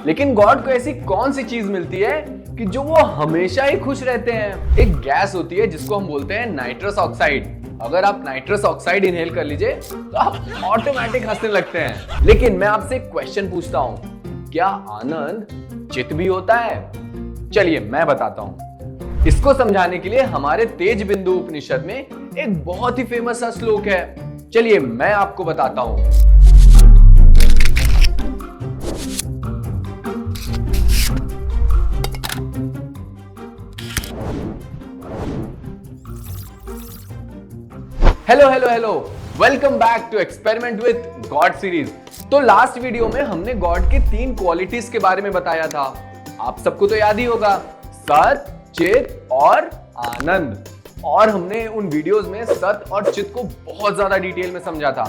लेकिन गॉड को ऐसी कौन सी चीज मिलती है कि जो वो हमेशा ही खुश रहते हैं? एक गैस होती है जिसको हम बोलते हैं नाइट्रस ऑक्साइड। अगर आप नाइट्रस ऑक्साइड इनहेल कर लीजिए तो आप ऑटोमेटिक हंसने लगते हैं। लेकिन मैं आपसे एक क्वेश्चन पूछता हूं, क्या आनंद चित भी होता है? चलिए मैं बताता हूं। इसको समझाने के लिए हमारे तेज बिंदु उपनिषद में एक बहुत ही फेमस सा श्लोक है। चलिए मैं आपको बताता हूं। Hello hello hello, welcome back to experiment with God series. तो लास्ट वीडियो में हमने गॉड के 3 क्वालिटीज के बारे में बताया था। आप सबको तो याद ही होगा, सत, चित और आनंद। और हमने उन वीडियोस में सत और चित को बहुत ज्यादा डिटेल में समझा था।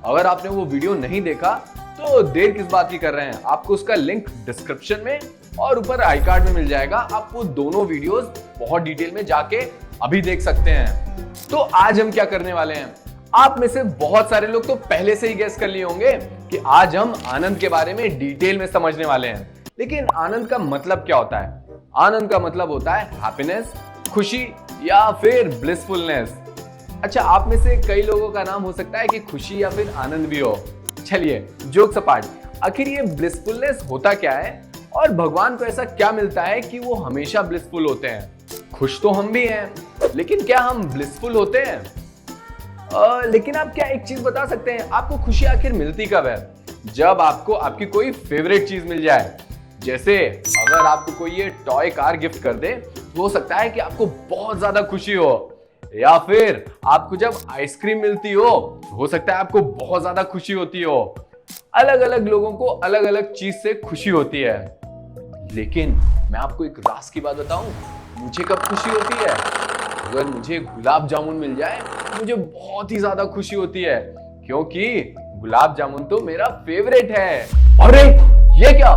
अगर आपने वो वीडियो नहीं देखा तो देर किस बात की कर रहे हैं, आपको उसका लिंक डिस्क्रिप्शन में और ऊपर आई कार्ड में मिल जाएगा। आप वो दोनों वीडियोस बहुत डिटेल में जाके अभी देख सकते हैं। तो आज हम क्या करने वाले हैं, आप में से बहुत सारे लोग तो पहले से ही गेस कर लिए होंगे कि आज हम आनंद के बारे में डिटेल में समझने वाले हैं। लेकिन आनंद का मतलब क्या होता है? आनंद का मतलब होता है हैप्पीनेस, खुशी या फिर ब्लिसफुलनेस। अच्छा, आप में से कई लोगों का नाम हो सकता है कि खुशी या फिर आनंद भी हो। चलिए जोक्स अपार्ट, आखिर ये ब्लिसफुलनेस होता क्या है और भगवान को ऐसा क्या मिलता है कि वो हमेशा ब्लिसफुल होते हैं? खुश तो हम भी हैं, लेकिन क्या हम ब्लिसफुल होते हैं? लेकिन आप क्या एक चीज बता सकते हैं, आपको खुशी आखिर मिलती कब है? जब आपको आपकी कोई फेवरेट चीज मिल जाए। जैसे अगर आपको कोई ये टॉय कार गिफ्ट कर दे तो हो सकता है कि आपको बहुत ज्यादा खुशी हो, या फिर आपको जब आइसक्रीम मिलती हो सकता है आपको बहुत ज्यादा खुशी होती हो। अलग अलग लोगों को अलग अलग चीज से खुशी होती है। लेकिन मैं आपको एक राज की बात बताऊं, मुझे कब खुशी होती है? अगर मुझे गुलाब जामुन मिल जाए मुझे बहुत ही ज्यादा खुशी होती है, क्योंकि गुलाब जामुन तो मेरा फेवरेट है। अरे ये क्या,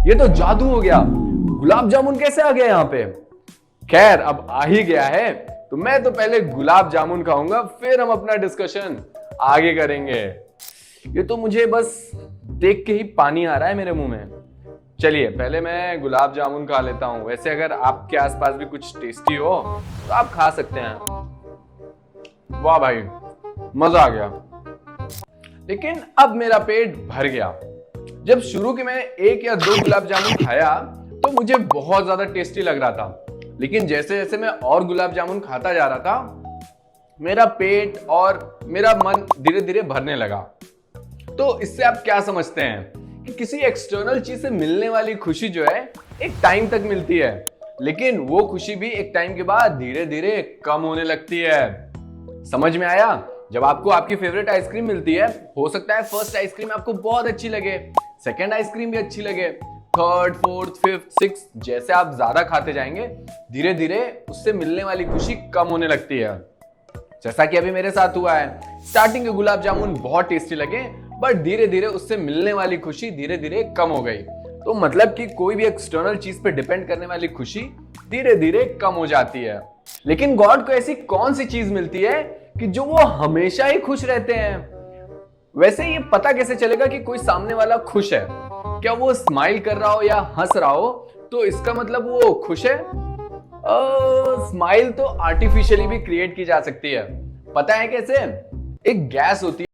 ये तो जादू हो गया, गुलाब जामुन कैसे आ गया यहाँ पे? खैर अब आ ही गया है तो मैं तो पहले गुलाब जामुन खाऊंगा, फिर हम अपना डिस्कशन आगे करेंगे। ये तो मुझे बस देख के ही पानी आ रहा है मेरे मुंह में। चलिए पहले मैं गुलाब जामुन खा लेता हूँ। वैसे अगर आपके आसपास भी कुछ टेस्टी हो तो आप खा सकते हैं। वाह भाई, मजा आ गया। लेकिन अब मेरा पेट भर गया। जब शुरू के मैंने 1 या 2 गुलाब जामुन खाया तो मुझे बहुत ज्यादा टेस्टी लग रहा था। लेकिन जैसे जैसे मैं और गुलाब जामुन खाता जा रहा था, मेरा पेट और मेरा मन धीरे धीरे भरने लगा। तो इससे आप क्या समझते हैं कि किसी एक्सटर्नल चीज से मिलने वाली खुशी जो है एक टाइम तक मिलती है, लेकिन वो खुशी भी एक टाइम के बाद धीरे धीरे कम होने लगती है। समझ में आया? जब आपको आपकी फेवरेट आइसक्रीम मिलती है, हो सकता है फर्स्ट आइसक्रीम आपको बहुत अच्छी लगे, सेकेंड आइसक्रीम भी अच्छी लगे, थर्ड, फोर्थ, फिफ्थ, सिक्स, जैसे आप ज्यादा खाते जाएंगे धीरे धीरे उससे मिलने वाली खुशी कम होने लगती है। जैसा कि अभी मेरे साथ हुआ है, स्टार्टिंग के गुलाब जामुन बहुत टेस्टी लगे, बट धीरे धीरे उससे मिलने वाली खुशी धीरे धीरे कम हो गई। तो मतलब कि कोई भी एक्सटर्नल चीज पे डिपेंड करने वाली खुशी धीरे धीरे कम हो जाती है। लेकिन गॉड को ऐसी कौन सी चीज मिलती है कि जो वो हमेशा ही खुश रहते हैं? वैसे ये पता कैसे चलेगा कि कोई सामने वाला खुश है? क्या वो स्माइल कर रहा हो या हंस रहा हो तो इसका मतलब वो खुश है? स्माइल तो आर्टिफिशियली भी क्रिएट की जा सकती है। पता है कैसे? एक गैस होती है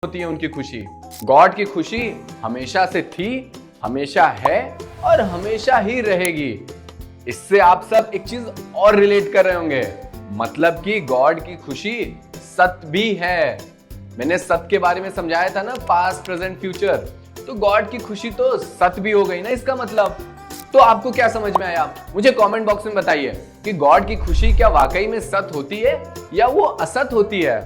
होती है उनकी खुशी। गॉड की खुशी हमेशा से थी, हमेशा है और हमेशा ही रहेगी। इससे आप सब एक चीज और रिलेट कर रहे होंगे, मतलब कि गॉड की खुशी सत्य भी है। मैंने सत्य के बारे में समझाया था ना, पास्ट प्रेजेंट फ्यूचर। तो गॉड की खुशी तो सत्य भी हो गई ना इसका मतलब। तो आपको क्या समझ में आया, मुझे कमेंट बॉक्स में बताइए कि गॉड की खुशी क्या वाकई में सत्य होती है या वो असत्य होती है।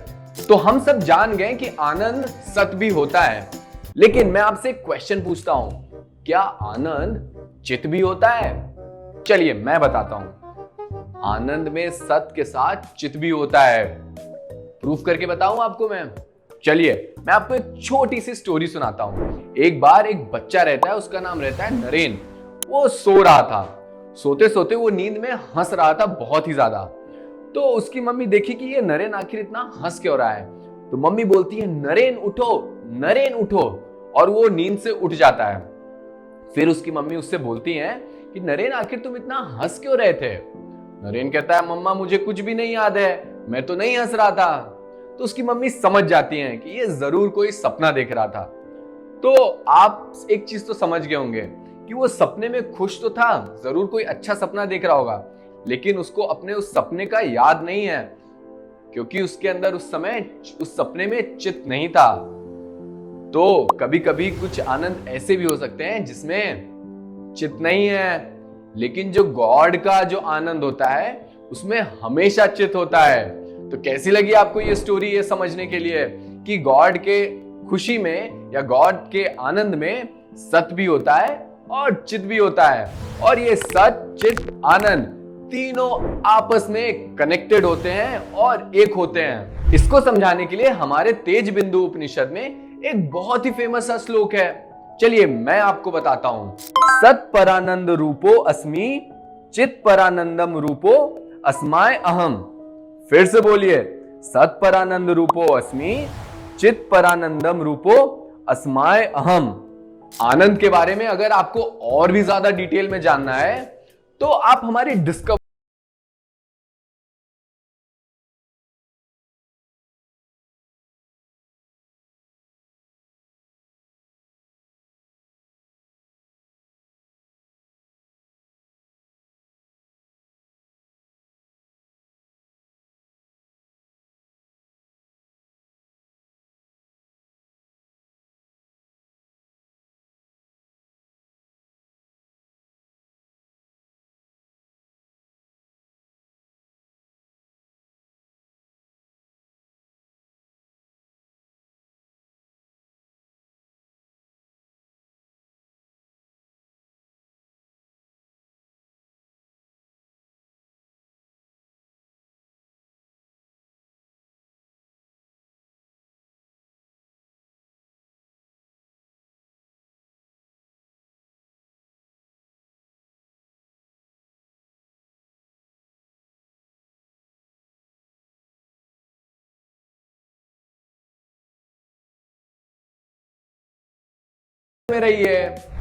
तो हम सब जान गए कि आनंद सत्य भी होता है, लेकिन मैं आपसे एक क्वेश्चन पूछता हूं, क्या आनंद चित भी होता है? चलिए मैं बताता हूं। आनंद में सत्य के साथ चित भी होता है। प्रूफ करके बताऊं आपको मैं? चलिए मैं आपको एक छोटी सी स्टोरी सुनाता हूं। एक बार एक बच्चा रहता है, उसका नाम रहता है नरेन। वो सो रहा था। सोते सोते वो नींद में हंस रहा था बहुत ही ज्यादा। तो उसकी मम्मी देखी कि ये नरेन आखिर इतना हंस क्यों रहा है। तो मम्मी बोलती है, नरेन उठो, नरेन उठो। और वो नींद से उठ जाता है। फिर उसकी मम्मी उससे बोलती है कि नरेन आखिर तुम इतना हंस क्यों रहे थे? नरेन कहता है, मम्मा मुझे कुछ भी नहीं याद है, मैं तो नहीं हंस रहा था। तो उसकी मम्मी समझ जाती हैं कि ये जरूर कोई सपना देख रहा था। तो आप एक चीज तो समझ गए होंगे कि वो सपने में खुश तो था, जरूर कोई अच्छा सपना देख रहा होगा, लेकिन उसको अपने उस सपने का याद नहीं है, क्योंकि उसके अंदर उस समय उस सपने में चित नहीं था। तो कभी कभी कुछ आनंद ऐसे भी हो सकते हैं जिसमें चित नहीं है, लेकिन जो गॉड का जो आनंद होता है उसमें हमेशा चित होता है। तो कैसी लगी आपको ये स्टोरी, ये समझने के लिए कि गॉड के खुशी में या गॉड के आनंद में सत्य भी होता है और चित भी होता है, और ये सत्य चित आनंद तीनों आपस में कनेक्टेड होते हैं और एक होते हैं। इसको समझाने के लिए हमारे तेज बिंदु उपनिषद में एक बहुत ही फेमस सा श्लोक है। चलिए मैं आपको बताता हूं। सत परानंद रूपो अस्मि, चित परानंदम रूपो अस्माय अहम। फिर से बोलिए, सत परानंद रूपो अस्मि, चित परानंदम रूपो अस्माय अहम। आनंद के बारे में अगर आपको और भी ज्यादा डिटेल में जानना है तो आप हमारी डिस्कवर में रही है।